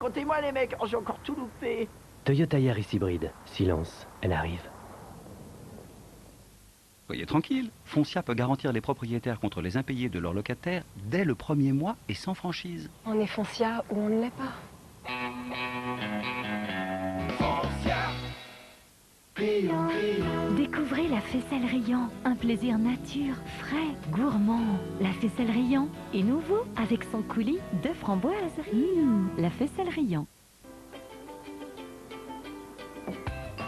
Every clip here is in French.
Comptez-moi les mecs, j'ai encore tout loupé. Toyota Yaris hybride. Silence, elle arrive. Soyez tranquille, Foncia peut garantir les propriétaires contre les impayés de leurs locataires dès le premier mois et sans franchise. On est Foncia ou on ne l'est pas. Découvrez la faisselle Riant, un plaisir nature, frais, gourmand. La faisselle Riant est nouveau avec son coulis de framboise. La faisselle Riant.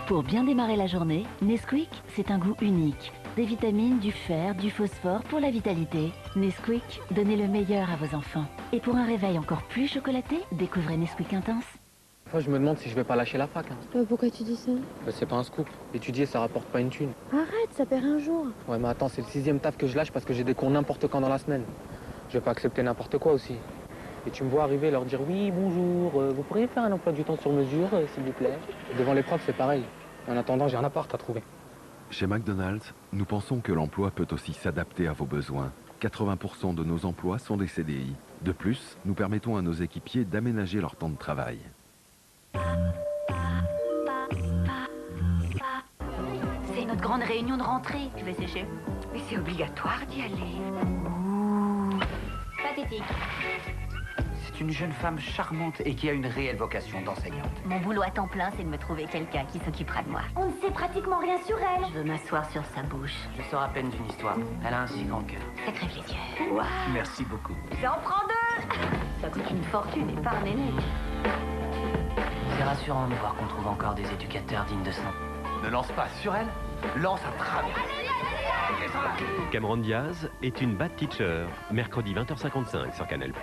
Pour bien démarrer la journée, Nesquik, c'est un goût unique. Des vitamines, du fer, du phosphore pour la vitalité. Nesquik, donnez le meilleur à vos enfants. Et pour un réveil encore plus chocolaté, découvrez Nesquik Intense. Fois, je me demande si je vais pas lâcher la fac. Pourquoi tu dis ça? C'est pas un scoop. Étudier, ça rapporte pas une thune. Arrête, ça perd un jour. Ouais, mais attends, c'est le 6e taf que je lâche parce que j'ai des cours n'importe quand dans la semaine. Je vais pas accepter n'importe quoi aussi. Et tu me vois arriver leur dire oui, bonjour, vous pourriez faire un emploi du temps sur mesure, s'il vous plaît. Devant les profs, c'est pareil. En attendant, j'ai un appart à trouver. Chez McDonald's, nous pensons que l'emploi peut aussi s'adapter à vos besoins. 80% de nos emplois sont des CDI. De plus, nous permettons à nos équipiers d'aménager leur temps de travail. C'est notre grande réunion de rentrée. Tu vas sécher? Mais c'est obligatoire d'y aller. Pathétique. C'est une jeune femme charmante et qui a une réelle vocation d'enseignante. Mon boulot à temps plein, c'est de me trouver quelqu'un qui s'occupera de moi. On ne sait pratiquement rien sur elle. Je veux m'asseoir sur sa bouche. Je sors à peine d'une histoire. Elle a un si grand cœur. Ça crève les yeux. Waouh. Merci beaucoup. J'en prends deux. Ça coûte une fortune et par néné. C'est rassurant de voir qu'on trouve encore des éducateurs dignes de ce nom. Ne lance pas sur elle, lance à travers. Cameron Diaz est une bad teacher. Mercredi 20h55 sur Canal+.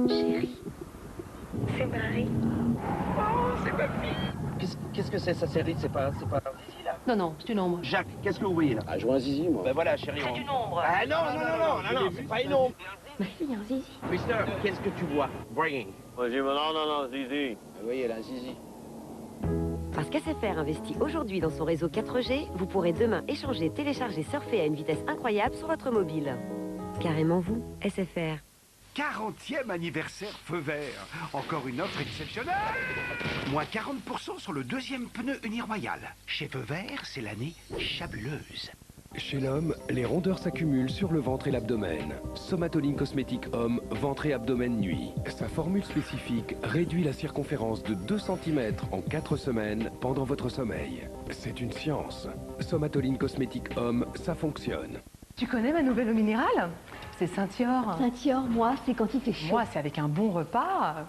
Chérie, c'est Marie. Qu'est-ce que c'est, ça, série? C'est pas un zizi, là? Non, c'est une ombre. Jacques, qu'est-ce que vous voyez, là? Ah, je vois un zizi, moi. Ben voilà, chérie. C'est une ombre. Ah non, c'est pas une ombre. Ma fille, un zizi. Mister, qu'est-ce que tu vois? Bringing. Moi, j'ai dit, non, zizi. Ah, oui, elle a un zizi. Parce qu'SFR investit aujourd'hui dans son réseau 4G, vous pourrez demain échanger, télécharger, surfer à une vitesse incroyable sur votre mobile. Carrément vous, SFR. 40e anniversaire Feu Vert. Encore une offre exceptionnelle. Moins 40% sur le deuxième pneu Uniroyal. Chez Feu Vert, c'est l'année chabuleuse. Chez l'homme, les rondeurs s'accumulent sur le ventre et l'abdomen. Somatoline Cosmétique Homme, ventre et abdomen nuit. Sa formule spécifique réduit la circonférence de 2 cm en 4 semaines pendant votre sommeil. C'est une science. Somatoline Cosmétique Homme, ça fonctionne. Tu connais ma nouvelle eau minérale? C'est Saint-Yor. Saint-Yor, moi, c'est quand il fait chaud. Moi, c'est avec un bon repas.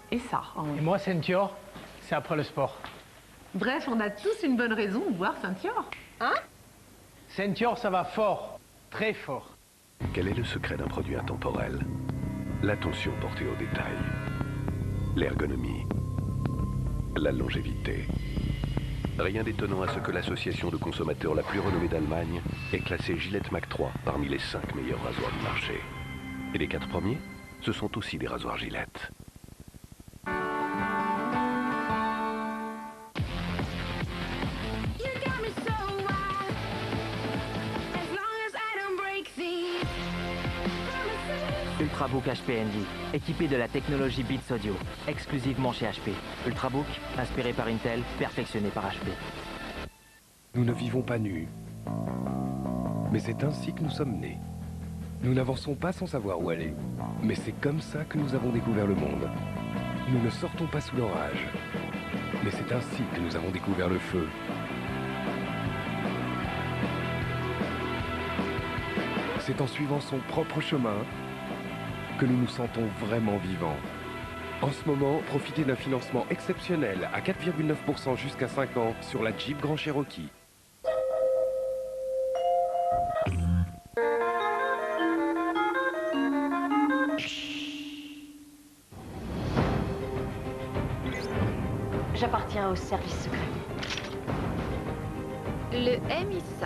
Et ça. Et moi, Saint-Yor, c'est après le sport. Bref, on a tous une bonne raison de boire Saint-Yor. Hein? Saint-Yor, ça va fort. Très fort. Quel est le secret d'un produit intemporel? L'attention portée aux détails. L'ergonomie. La longévité. Rien d'étonnant à ce que l'association de consommateurs la plus renommée d'Allemagne ait classé Gillette Mac 3 parmi les 5 meilleurs rasoirs du marché. Et les 4 premiers, ce sont aussi des rasoirs Gillette. Ultrabook HP Envy, équipé de la technologie Beats Audio, exclusivement chez HP. Ultrabook, inspiré par Intel, perfectionné par HP. Nous ne vivons pas nus. Mais c'est ainsi que nous sommes nés. Nous n'avançons pas sans savoir où aller. Mais c'est comme ça que nous avons découvert le monde. Nous ne sortons pas sous l'orage. Mais c'est ainsi que nous avons découvert le feu. C'est en suivant son propre chemin que nous nous sentons vraiment vivants. En ce moment, profitez d'un financement exceptionnel à 4,9% jusqu'à 5 ans sur la Jeep Grand Cherokee. J'appartiens au service secret. Le MI5.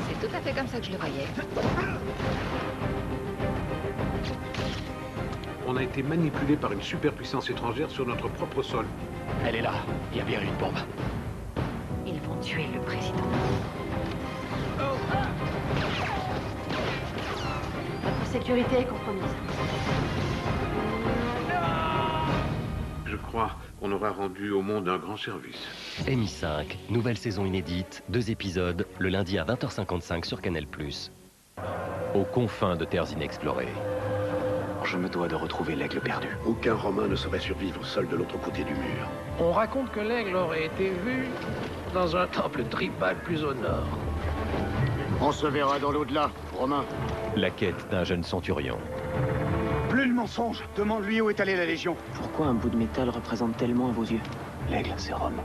C'est tout à fait comme ça que je le voyais. On a été manipulé par une superpuissance étrangère sur notre propre sol. Elle est là. Il y a bien une bombe. Ils vont tuer le président. sécurité est compromise. Je crois qu'on aura rendu au monde un grand service. MI5, nouvelle saison inédite, 2 épisodes, le lundi à 20h55 sur Canal+. Aux confins de terres inexplorées. Je me dois de retrouver l'aigle perdu. Aucun Romain ne saurait survivre seul de l'autre côté du mur. On raconte que l'aigle aurait été vu dans un temple tribal plus au nord. On se verra dans l'au-delà, Romain. La quête d'un jeune centurion. Plus de mensonges. Demande-lui où est allée la Légion. Pourquoi un bout de métal représente tellement à vos yeux? L'aigle, c'est Rome.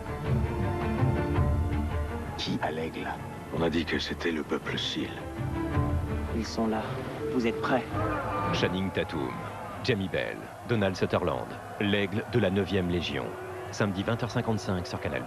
Qui a l'aigle? On a dit que c'était le peuple Sil. Ils sont là. Vous êtes prêts? Channing Tatum, Jamie Bell, Donald Sutherland, l'aigle de la 9e Légion. Samedi 20h55 sur Canal+.